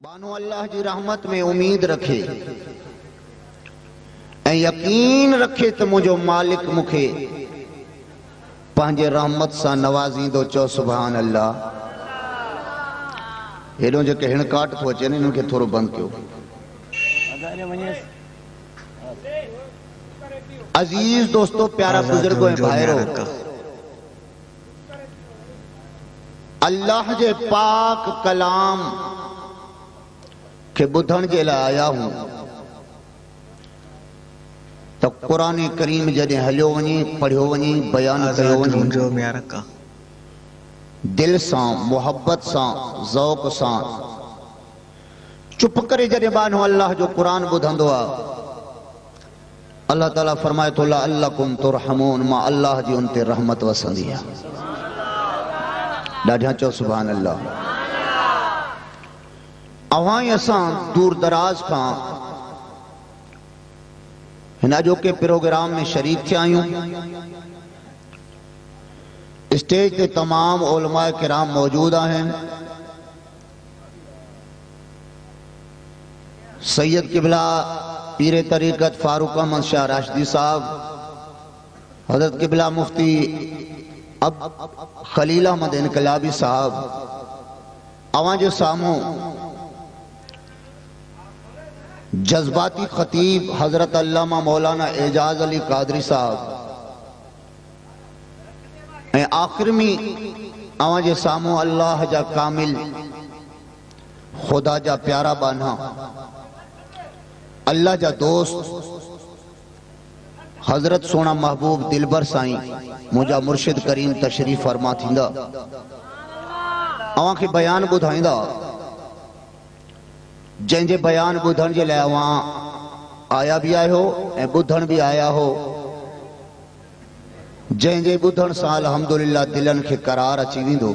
बानो अल्लाह जी रहमत में उम्मीद रखे यकीन रखे तो मुझो मालिक मुखे पंहिंजे रहमत सां नवाज़ींदो। चो सुभान अल्लाह। हेॾो जेके हिणकाट थो अचे न इनखे थोरो बंदि कयो। अजीज दोस्तों, प्यारा बुजुर्गो ऐं भाइरो, अल्लाह जे पाक कलाम के बुधण जे लाइ आया हूं तो कुरान करीम जॾहिं हलियो वञे, पढ़ियो वञे, बयान कयो वञे, दिल सां, मोहब्बत सां, ज़ौक़ सां चुप करे जॾहिं बानो अल्लाह जो कुरान ॿुधंदो आहे, अल्लाह ताला फरमाए थो लअल्लकुम तुरहमून, मां अल्लाह जी उन ते रहमत वसंदी आहे। ॾाढा चओ सुभान अल्लाह। अवां असां दूर दराज खां हिन अॼोके प्रोग्राम में शरीक थिया आहियूं। स्टेज ते तमाम उलमाए किराम मौजूद आहिनि। सैयद किबला पीर तरीक़त फारूक अहमद शाह राशिदी साहब, हजरत किबला मुफ्ती अब खलील अहमद इनकलाबी साहब, अवां जे साम्हूं जज्बाती खतीब हजरत अल्लामा मौलाना एजाज अली कादरी साहब, ऐं आखिर में अवां जे साम्हूं अल्लाह जा कामिल खुदा जा प्यारा बाना, अल्लाह जा दोस्त हजरत सोना महबूब दिलबर साईं मुझा मुर्शिद करीम तशरीफ फरमा थींदा, अवां खे बयान ॿुधाईंदा। जंहिंजे बयान ॿुधण जे लाइ अवां आया भी आयो ऐं ॿुधण भी आया हो, जंहिंजे ॿुधण सां अल्हम्दुलिल्लाह दिलनि खे करार अची वेंदो।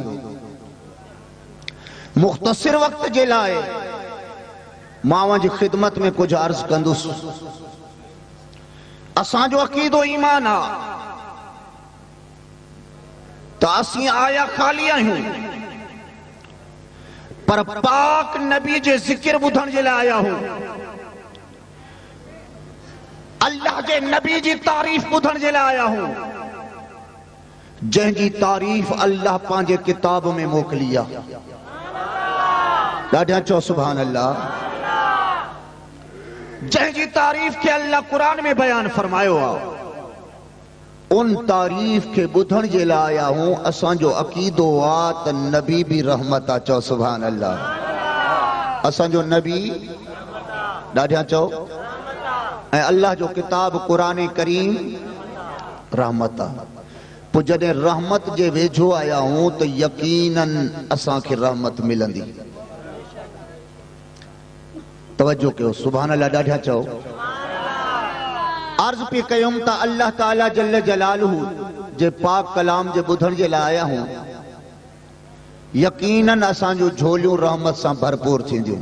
मुख़्तसिर वक्त जे लाइ मां अवां जी ख़िदमत में कुछ अर्ज़ कंदुसि। असांजो अक़ीदो ईमान आहे त असीं आया खाली आहियूं, पर पाक नबी जे जिक्र ॿुधण जे लाइ आया हूं। अल्लाह जे नबी जी तारीफ़ ॿुधण जे लाइ आया हूं, जंहिंजी तारीफ़ अल्लाह पंहिंजे किताब में मोकिली आहे। ॾाढा चओ सुभान अल्लाह। जंहिंजी तारीफ़ के अल्लाह कुरान में बयान फरमायो आहे, उन तारीफ़ के ॿुधण जे लाइ आया हूं। असांजो अक़ीदो आहे त नबी भी रहमत आहे। चओ सुभान अल्लाह। असांजो नबी, ॾाढा चओ, ऐं अल्लाह जो किताब कुरान करीम रहमत आहे। पोइ जॾहिं रहमत जे वेझो आया हूं त यकीनन असांखे रहमत मिलंदी। तवज्जो कयो सुभान अल्लाह। ॾाढा चओ। अर्ज पे कयुम त अल्लाह ताला जल्ल जलालहू जे पाक कलाम जे ॿुधण जे लाइ आया हूं। यकीनन असांजो झोलियूं रहमत सां भरपूर थींदियूं।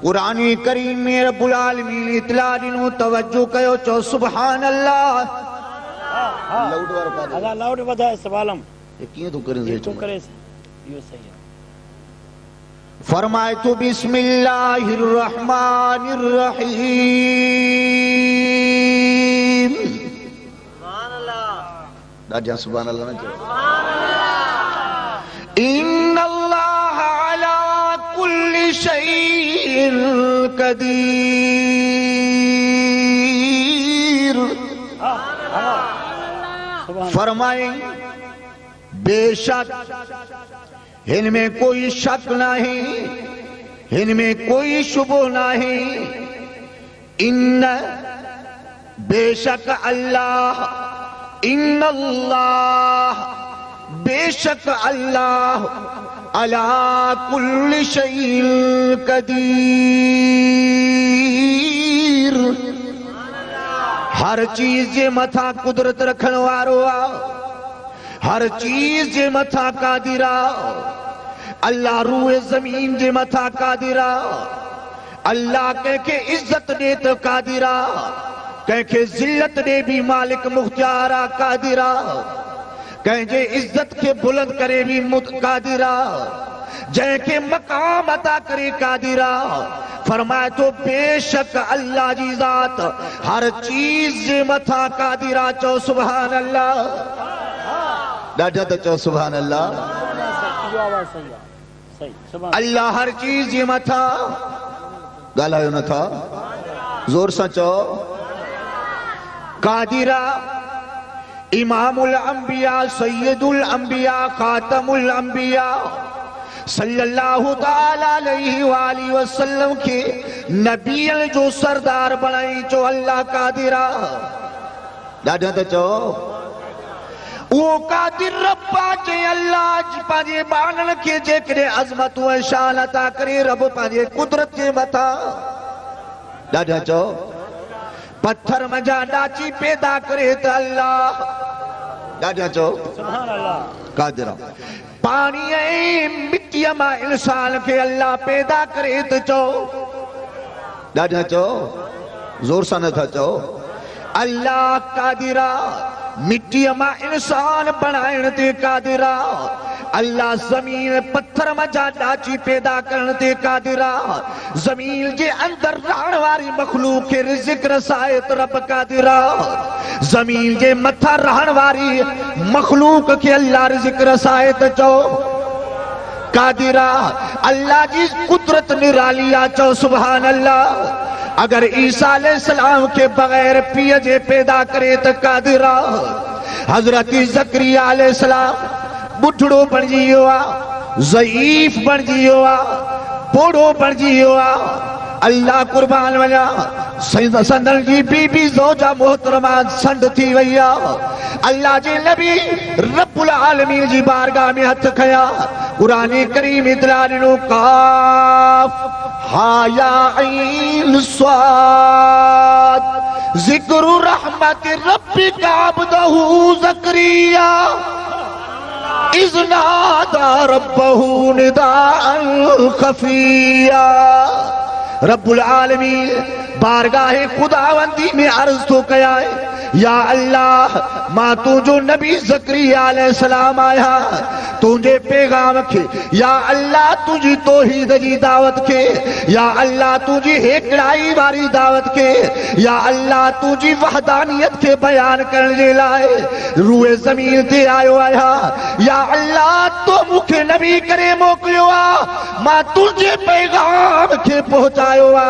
कुरान करीम में रब्बुल आलमीन इतला ॾिनो। तवज्जो कयो। चओ सुभान अल्लाह। लाउड वारो पादे। अदा लाउड वधाए सवालम। ये कीअं थो करे? तू करे इहो सही आहे। फरमाए तो बिस्मिल्लाहिर रहमानिर रहीम। सुभान अल्लाह। ॾाढा सुभान अल्लाह न चओ। इन्नल्लाह अला कुल्लि शैइन कदीर। फरमाए बेशक इनमें कोई शक नहीं, इनमें कोई शुबो नहीं। इन्न बेशक अल्लाह, इन्नल्लाह बेशक अल्लाह अला कुल्लि शैइन कदीर। हर चीज जे मथा कुदरत रखण वारो आ, हर चीज जे मथा कादिर आ। अल्लाह रूए जमीन जे मथा कादिर आ। अल्लाह कंहिंखे इज्जत ॾे त कादिर आ, कंहिंखे ज़िल्लत ॾे भी मालिक मुख्तियार आ, कादिर आ। कंहिंजे इज्जत खे बुलंद करे भी कादिर आ। जैके मकाम अता करे कादिरा फरमाए तो बेशक अल्लाह जी जात हर चीज जे मथा कादिरा चो सुभान अल्लाह ॾाढा त चो सुभान अल्लाह अल्लाह हर चीज जे मथा ॻाल्हायो नथा जोर सां चो कादिरा इमामुल अंबिया सैयदुल अंबिया खातमुल अंबिया सल्लल्लाहु ताला अलैहि वाली वसल्लम के नबीअ जो सरदार बणाई चो अल्लाह कादिरा ॾाढा त चो वो कादिर रब्बा जे अल्लाह पंहिंजे बाणन खे जेकॾहिं अज़मत ऐं शान अता करे रब पंहिंजे कुदरत जे मथा ॾाढा चो पत्थर मजा डाची पैदा करे त अल्लाह ॾाढा चो सुभान अल्लाह कादिरा पानी ऐं मिट्टीअ मां इंसान खे अल्लाह पैदा करे त चो ॾाढा चो जोर सां नथा चो अल्लाह कादिरा मिट्टीअ मां इंसान बनाइण ते कादिरा अल्लाह जमीन पत्थर मजा डाची पैदा करण ते कादिरा जमीन जे अंदर रहण वारी मखलूक खे रिज़्क़ रसाए त रब कादिरा जमीन जे मथा रहण वारी मखलूक खे अल्लाह रिज़्क़ रसाए त चो कादिरा अल्लाह जी कुदरत निराली आ चो सुभान अल्लाह अगर ईसा अलैहिस्सलाम के बगैर पीअ जे पैदा करे त कादिरा हजरत ज़करिया अलैहिस्सलाम बुढ़ड़ो बणजी वियो आहे ज़ईफ बणजी वियो आहे पोड़ो बणजी वियो आहे अल्लाह कुर्बान वञा संदन जी बीबी ज़ौजा मोहतरमा संड थी वई आहे अल्लाह जे नबी रब्बुल आलमीन जी बारगाह में हथ खया कुरान करीम इतला ॾिनो काफ हा या ऐन स्वाद ज़िक्र रहमत रब्बिका अब्दहू ज़करिया इज़ नादा रब्बहू निदाअन खफिया रब्बुल आलमीन बारगाह खुदावंदी में अर्ज तो कया या अल्लाह मां तुझो नबी ज़करिया अलैहिस्सलाम आया तुझे पैगाम के या अल्लाह तुझी तौहीद जी दावत के या अल्लाह तुझी हेकड़ाई वारी दावत के या अल्लाह तुझी वहदानियत के बयान करण जे लाए रूए जमीन ते आयो आया या अल्लाह तो मुखे नबी करे मोकिलियो आ मां तुझे पैगाम के पहुंचायो आ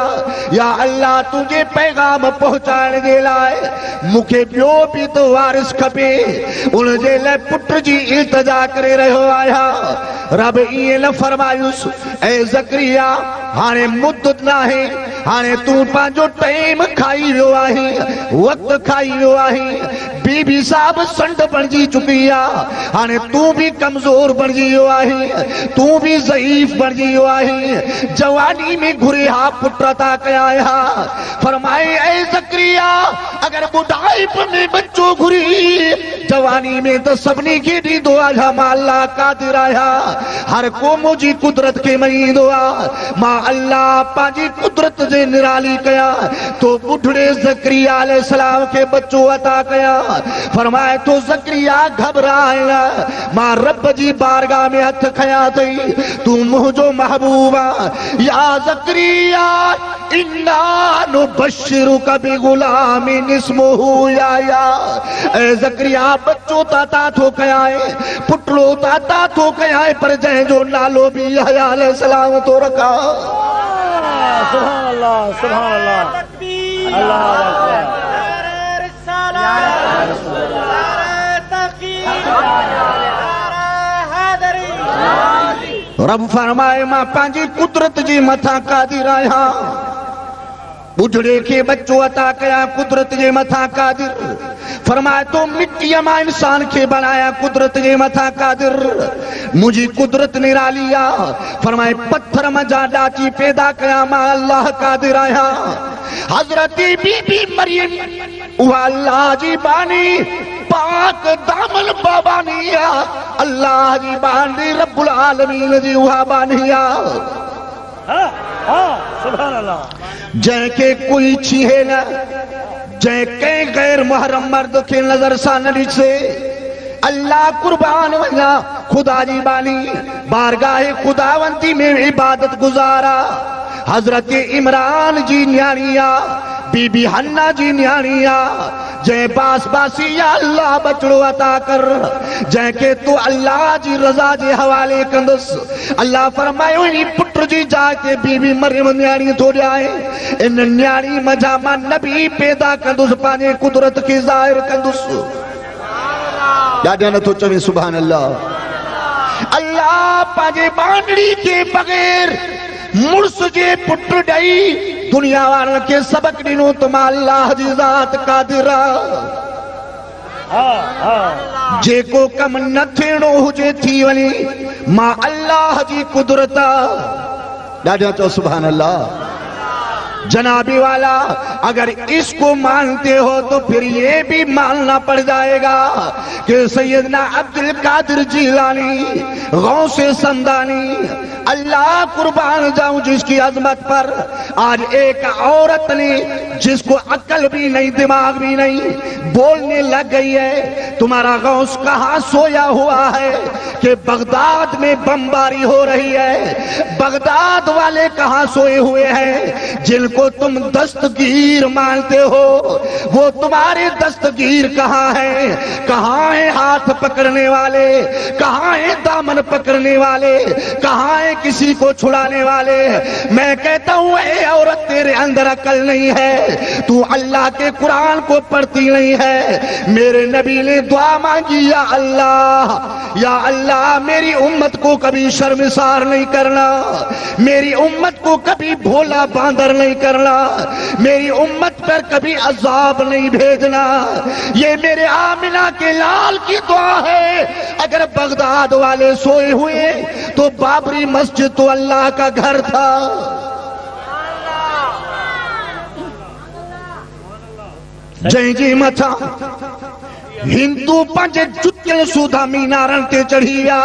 या अल्लाह तुझे पैगाम पहुंचाइण जे लाए मुखे ॿियो बि तो वारिस खपे उन जे लाइ पुट जी इल्तिजा करे रहियो आया रब ईअं न फरमायुसि ऐं ज़करिया हाणे मुद्दत नाहे हाणे तूं पंहिंजो टाइम खाई वियो आहे वक़्तु खाई वियो आहे बीबी साहब संड बणजी चुकी आहे हाणे तूं बि कमज़ोर बणजी वियो आहे तूं बि ज़ईफ़ बणजी वियो आहे जवानी में घुरे हा पुट था कया हा फरमाए ऐ ज़करिया अगर बुढ़ाइप में बच्चो घुरी जवानी में तो सभिनी खे ॾींदो आहियां मां अल्लाह कादिर आहियां हर को मुंहिंजी कुदरत खे मञींदो आहे मां अल्लाह पंहिंजी कुदरत जे निराली कया तो बुढ़ड़े ज़करिया अलैहिस्सलाम खे बच्चो अता कया फरमाए तो ज़करिया घबराए न मां रब जी बारगाह में हथ खया अथई तूं मुंहिंजो महबूब आहे या ज़करिया इन्ना नुबश्शिरुका बिग़ुलामिन इस्मुहु याया ऐ ज़करिया बच्चो ताता थो कया पुटड़ो ताता थो कया पर जंहिंजो नालो बि यहया अलैहिस्सलाम तो रखा सुभान अल्लाह सुभान अल्लाह अल्लाह रब फरमाए मां पंहिंजी कुदरत जी मथा कादिर आहियां बुढ़ड़े के बच्चो अता कया कुदरत जे मथा कादिर फरमाए तो मिट्टीअ मां इंसान के बनाया कुदरत जे मथा कादिर मुझी कुदरत निराली आ फरमाए पत्थर मजा डाची पैदा कया मां अल्लाह कादिर आया हजरत बीबी मरियम उहा अल्लाह जी बानी पाक दामन बाबानी आ अल्लाह जी बानी रब्बुल आलमीन जी उहा बानी आ सुभान अल्लाह जैके कोई छीहे न जै कई गैर मुहर्रम मर्द के नजर सा न ॾिसे अल्लाह कुर्बान वञा खुदा जी बानी बारगाह खुदावंती में इबादत गुजारा। हजरत इमरान जी न्याणिया बीबी हन्ना जी न्याणिया जै बास बासी या अल्लाह बचड़ो अता कर जंहिंखे तू अल्लाह जी रज़ा जे हवाले कंदुस। अल्लाह फरमायो इन पुट जी जाइ ते बीबी मरियम न्याणी थो ॾियाए इन न्याणी मझा मां नबी पैदा कंदुसि पंहिंजे कुदरत खे ज़ाहिर कंदुसि। ॾाढा नथो चवे सुभान अल्लाह। अल्लाह पंहिंजे बांडड़ी के बग़ैर मुड़स जे पुट ॾेई दुनिया वारनि खे सबक ॾिनो त मां अल्लाह जी ज़ात क़ादिर आहे। जेको कम न थियणो हुजे थी वञे मां अल्लाह जी कुदरत आहे। ॾाढा चओ सुभान अल्लाह। जनाबी वाला अगर इसको मानते हो तो फिर ये भी मानना पड़ जाएगा कि सैयदना अब्दुल कादिर जीलानी गौसे समदानी अल्लाह कुर्बान जाऊं जिसकी अजमत पर आज एक औरत ने जिसको अक्ल भी नहीं दिमाग भी नहीं बोलने लग गई है तुम्हारा गौस कहाँ सोया हुआ है कि बगदाद में बमबारी हो रही है। बगदाद वाले कहाँ सोए हुए हैं जिनको तुम दस्तगीर मानते हो वो तुम्हारे दस्तगीर कहाँ है? कहाँ है हाथ पकड़ने वाले? कहाँ है दामन पकड़ने वाले? कहाँ है किसी को छुड़ाने वाले? मैं कहता हूँ ए औरत तेरे अंदर अकल नहीं है, तू अल्लाह के कुरान को पढ़ती नहीं है। मेरे नबी ने दुआ मांगी या अल्लाह मेरी उम्मत को कभी शर्मिसार नहीं करना, मेरी उम्मत को कभी भोला बांदर नहीं करना, मेरी उम्मत पर कभी अजाब नहीं भेजना। ये मेरे आमिना के लाल की दुआ है। अगर बगदाद वाले सोए हुए तो बाबरी मस्जिद तो अल्लाह का घर था। जय जी मथा हिंदू पंहिंजे जुतियल सुधा मीनारनि ते चढ़ी विया।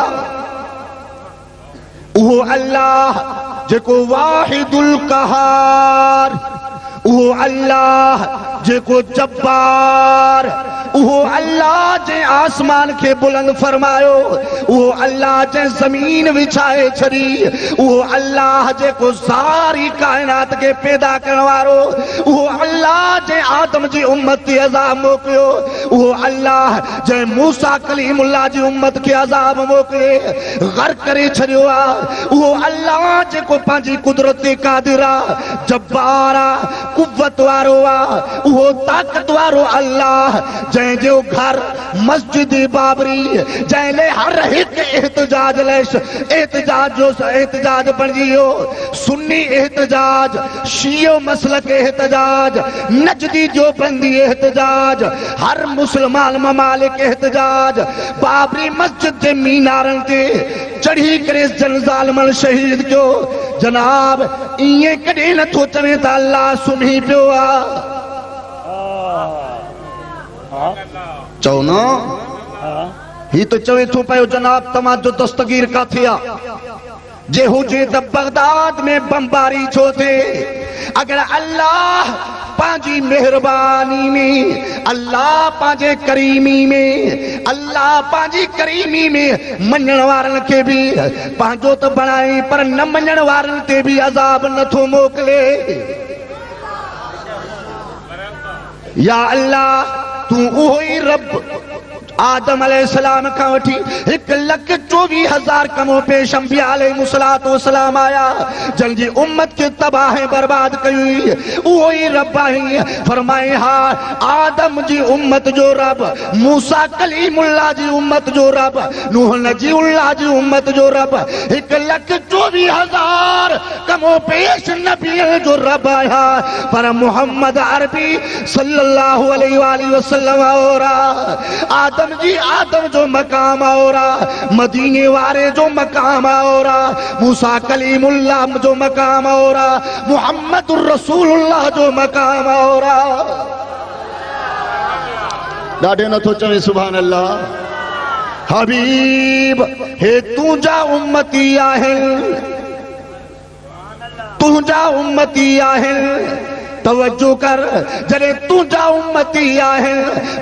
उहो अल्लाह जेको वाहिदुल कहार, उहो अल्लाह जेको जब्बार, उहो अल्लाह जे आसमान के बुलंद फरमायो, उहो अल्लाह जे जमीन विछाए छड़ी, उहो अल्लाह जेको सारी कायनात के पैदा करण वारो, उहो अल्लाह जे आदम जी उम्मत के अज़ाब मोकिलियो, उहो अल्लाह जे मूसा कलीमुल्लाह जी उम्मत के अज़ाब मोकिले गर्क करे छड़ियो आहे, उहो अल्लाह जेको पंहिंजी कुदरत ते क़ादिर आहे, जब्बार आहे, कुव्वत वारो आहे, उहो ताक़त वारो अल्लाह जंहिंजो घर मस्जिद बाबरी जंहिं हर हिकु एहतजाज बणिजी वियो। सुन्नी एहतजाज, शियो मसलक एहतजाज, नजदी जो बंदी एहतजाज, हर मुसलमान ममालिक एहतजाज बाबरी मस्जिद जे मीनारनि ते चढ़ी करे जन ज़ालिमनि शहीद कयो। जनाब ईअं कॾहिं नथो चवे त अल्लाह सुम्ही पियो आहे। चओ न ही तो चवे थो पियो जनाब तव्हां जो दस्तगीर काथे आहे? जे हुजे त बगदाद में बमबारी छो थिए? अगर अल्लाह पंहिंजी मेहरबानी में, अल्लाह पंहिंजे करीमी में, अल्लाह पंहिंजी करीमी में मञण वारनि खे बि पंहिंजो त बणाई पर न मञण वारनि ते बि अज़ाब नथो मोकिले। या अल्लाह तू उहो ई रब आदम अलैहिस्सलाम का वठी 1,24,000 कमो पेश अंबिया अलैहिमुस्सलातु वस्सलाम आया जंहिंजी उम्मत के तबाह बर्बाद कई। उहो ई रब आहे। फरमाए हा आदम जी उम्मत जो रब, मूसा कलीमुल्लाह जी उम्मत जो रब, नूह नजीउल्लाह जी उम्मत जो रब, 1,24,000 कमो पेश नबी जो रब आया। पर मोहम्मद अरबी सल्लल्लाहु अलैहि वसल्लम और आदम जी आदम जो मकाम और मदीने वारे जो मकाम और मूसा कलीमुल्लाह जो मकाम और मुहम्मदुर रसूलुल्लाह जो मकाम और ॾाढे नथो चवे सुभान अल्लाह। हबीब हे तुंहिंजा उम्मती आहिनि, तुंहिंजा उम्मती आहिनि, तवज्जो कर जरे तुझा उम्मती आहे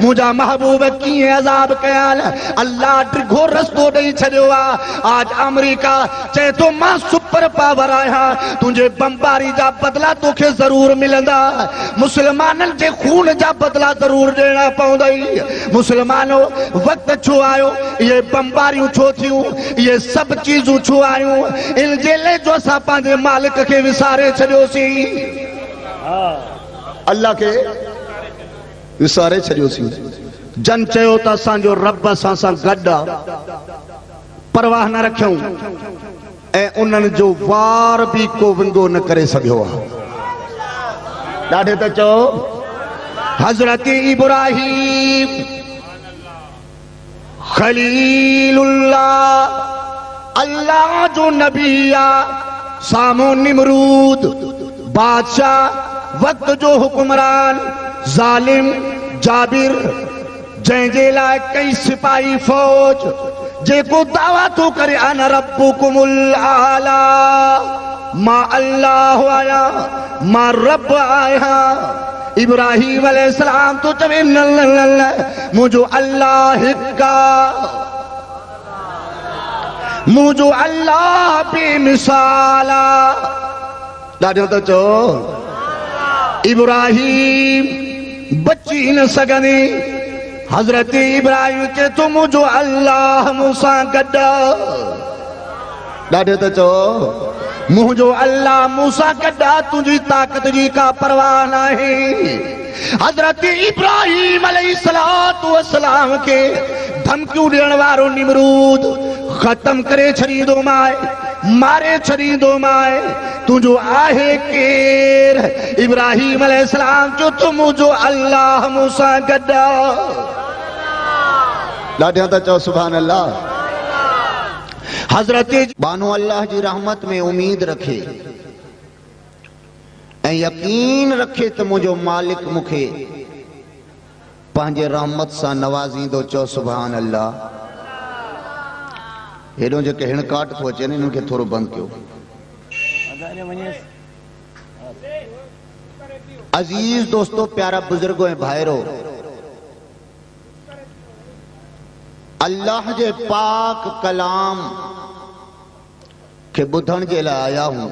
मुझा महबूब कीअं अज़ाब कयाल अल्लाह ड्रिघो रस्तो ॾेई छॾियो आहे आज अमेरिका चए थो मां सुपर पावर आहियां तुंहिंजे बमबारी जा बदला तोखे ज़रूर मिलंदा मुस्लमाननि जे खून जा बदला ज़रूर ॾियणा पवंदई मुस्लमानो वक़्तु छो आयो ये बमबारियूं छो थियूं ये सभु चीज़ूं छो आयूं इन जे लाइ जो असां पंहिंजे मालिक खे विसारे छॾियोसीं अल्लाह के विसारे छॾियोसीं जन चयो त असांजो रब असां सां गॾु आहे परवाह न रखियऊं ऐं उन्हनि जो वार बि को विंगो न करे सघियो आहे ॾाढे त चओ हज़रत इब्राहीम खलीलुल्लाह अल्लाह जो नबी आहे सामो निमरूद बादशाह वक्त जो हुक्मरान जालिम जाबिर जंहिंजे लाइ कई सिपाही फौज जेको दावा थो करे अना रब्बुकुमुल आला मां अल्लाह आया मां रब आया इब्राहिम अलैहिस्सलाम तो चवे न मुझो अल्लाह हिक्का मुझो अल्लाह बेमिसाला ॾाढो त चओ इब्राहिम बची न सघंदी हज़रत इब्राहिम के तो मुझो अल्लाह मूंसां गॾु ॾाढो त चओ मुझो अल्लाह मूंसां गॾु तुंहिंजी ताक़त जी का परवाह नाहे हज़रत इब्राहिम अलैहिस्सलातु वस्सलाम के धमकियूं ॾियण वारो निमरूद ख़त्म करे छॾींदो माए मारे छॾींदो माए तुंहिंजो आहे केर इब्राहिम अलैहिस्सलाम जो तूं मुझो अल्लाह मूंसां गॾु ॾाढा त चओ सुभान अल्लाह हज़रत बानो अल्लाह जी रहमत में उम्मीद रखे ऐं यकीन रखे त मुंहिंजो मालिक मूंखे पंहिंजे रहमत सां नवाज़ींदो चओ सुभान अल्लाह हेॾो जेके हिणकाट थो अचे न इनखे थोरो बंदि कयो अजीज दोस्तों प्यारा बुजुर्गो ऐं भाइरो अल्लाह जे पाक कलाम के ॿुधण जे लाइ आया हूं